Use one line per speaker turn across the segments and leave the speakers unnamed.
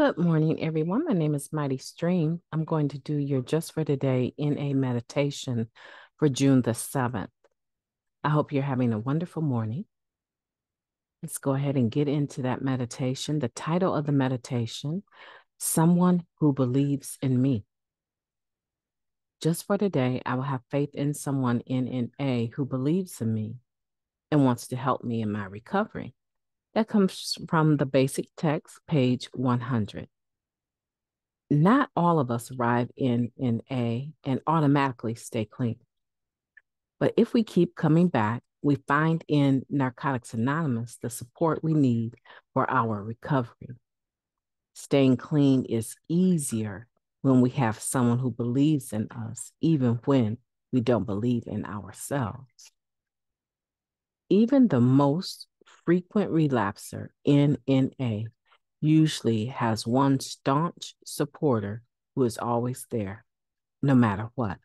Good morning, everyone. My name is Mighty Stream. I'm going to do your Just for Today in a meditation for June the 7th. I hope you're having a wonderful morning. Let's go ahead and get into that meditation. The title of the meditation, Someone Who Believes in Me. Just for today, I will have faith in someone in NA who believes in me and wants to help me in my recovery. That comes from the basic text, page 100. Not all of us arrive in NA and automatically stay clean. But if we keep coming back, we find in Narcotics Anonymous the support we need for our recovery. Staying clean is easier when we have someone who believes in us, even when we don't believe in ourselves. Even the most frequent relapser in NA usually has one staunch supporter who is always there, no matter what.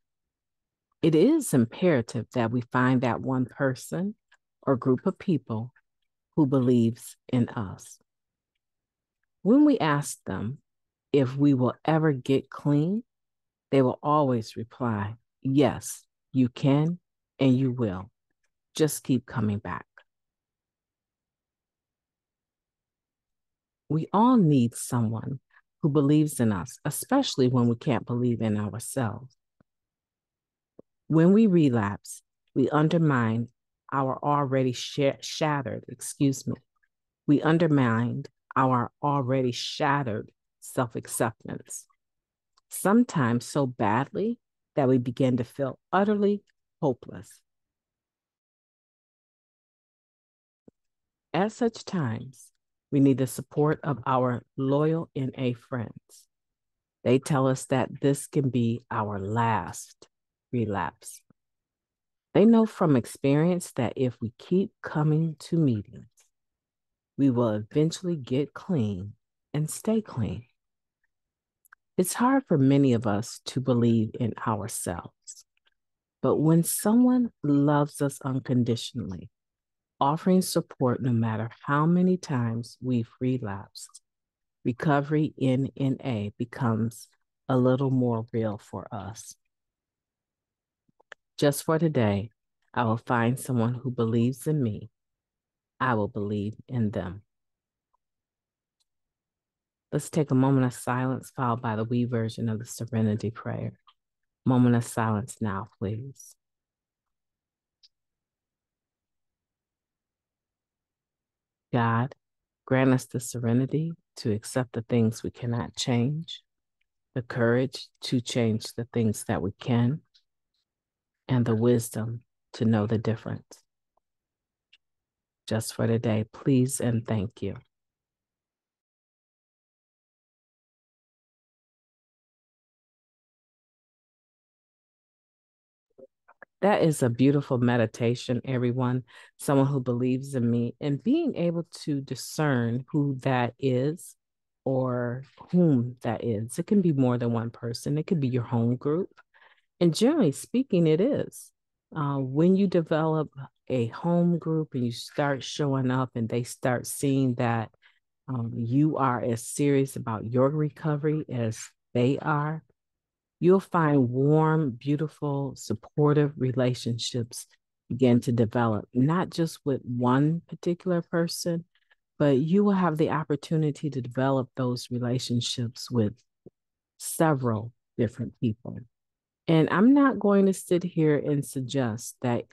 It is imperative that we find that one person or group of people who believes in us. When we ask them if we will ever get clean, they will always reply, yes, you can and you will. Just keep coming back. We all need someone who believes in us, especially when we can't believe in ourselves. When we relapse, we undermine our already we undermined our already shattered self-acceptance, sometimes so badly that we begin to feel utterly hopeless. At such times, we need the support of our loyal NA friends. They tell us that this can be our last relapse. They know from experience that if we keep coming to meetings, we will eventually get clean and stay clean. It's hard for many of us to believe in ourselves, but when someone loves us unconditionally, offering support no matter how many times we've relapsed, recovery in NA becomes a little more real for us. Just for today, I will find someone who believes in me. I will believe in them. Let's take a moment of silence followed by the we version of the Serenity Prayer. Moment of silence now, please. God, grant us the serenity to accept the things we cannot change, the courage to change the things that we can, and the wisdom to know the difference. Just for today, please and thank you. That is a beautiful meditation, everyone. Someone who believes in me and being able to discern who that is or whom that is. It can be more than one person. It could be your home group. And generally speaking, it is. When you develop a home group and you start showing up and they start seeing that you are as serious about your recovery as they are, you'll find warm, beautiful, supportive relationships begin to develop, not just with one particular person, but you will have the opportunity to develop those relationships with several different people. And I'm not going to sit here and suggest that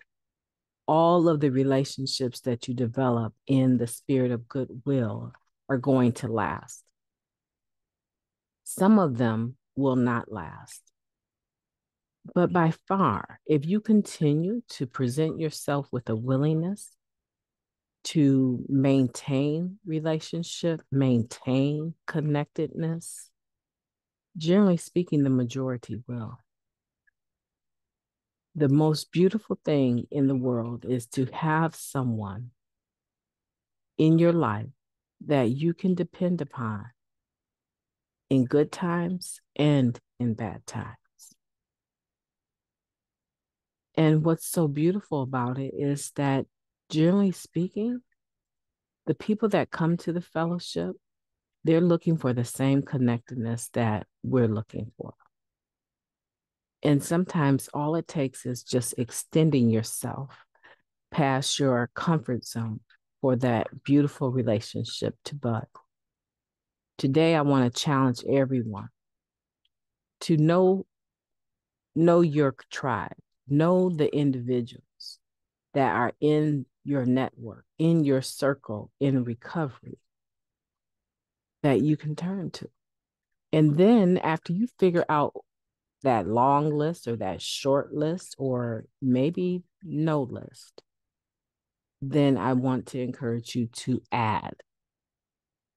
all of the relationships that you develop in the spirit of goodwill are going to last. Some of them will not last. But by far, if you continue to present yourself with a willingness to maintain relationship, maintain connectedness, generally speaking, the majority will. The most beautiful thing in the world is to have someone in your life that you can depend upon in good times and in bad times. And what's so beautiful about it is that, generally speaking, the people that come to the fellowship They're looking for the same connectedness that we're looking for. And sometimes all it takes is just extending yourself past your comfort zone for that beautiful relationship to bud. Today, I want to challenge everyone to know your tribe, know the individuals that are in your network, in your circle, in recovery that you can turn to. And then after you figure out that long list or that short list or maybe no list, then I want to encourage you to add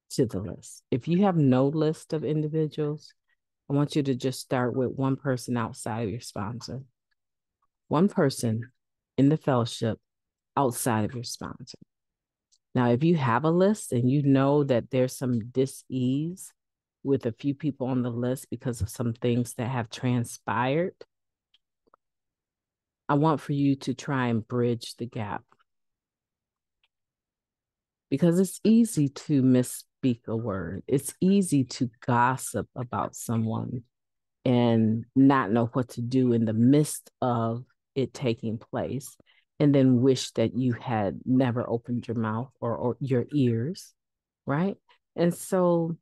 to the list. If you have no list of individuals, I want you to just start with one person outside of your sponsor, one person in the fellowship outside of your sponsor. Now, if you have a list and you know that there's some dis-ease with a few people on the list because of some things that have transpired, I want for you to try and bridge the gap. Because it's easy to misspeak a word. It's easy to gossip about someone and not know what to do in the midst of it taking place, and then wish that you had never opened your mouth or your ears, right? And so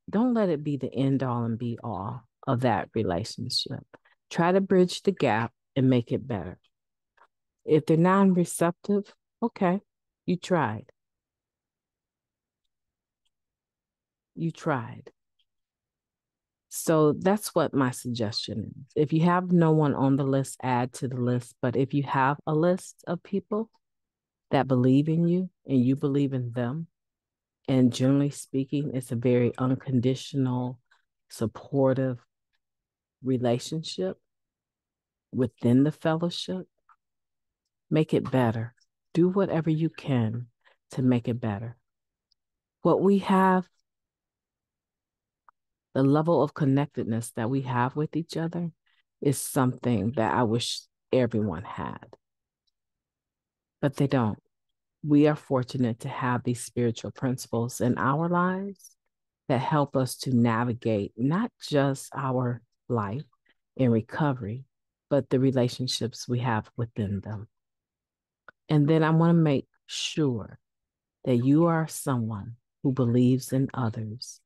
don't let it be the end all and be all of that relationship. Try to bridge the gap and make it better. If they're non-receptive, okay, you tried. You tried. So that's what my suggestion is. If you have no one on the list, add to the list. But if you have a list of people that believe in you and you believe in them, and generally speaking, it's a very unconditional, supportive relationship within the fellowship, make it better. Do whatever you can to make it better. What we have, the level of connectedness that we have with each other is something that I wish everyone had, but they don't. We are fortunate to have these spiritual principles in our lives that help us to navigate not just our life in recovery, but the relationships we have within them. And then I want to make sure that you are someone who believes in others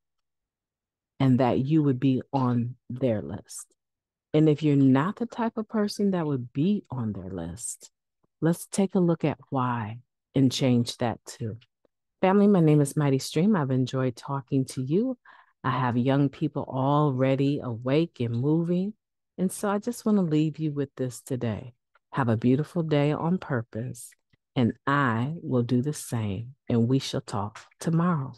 and that you would be on their list. And if you're not the type of person that would be on their list, let's take a look at why and change that too. Family, my name is Mighty Stream. I've enjoyed talking to you. I have young people already awake and moving. And so I just want to leave you with this today. Have a beautiful day on purpose, and I will do the same, and we shall talk tomorrow.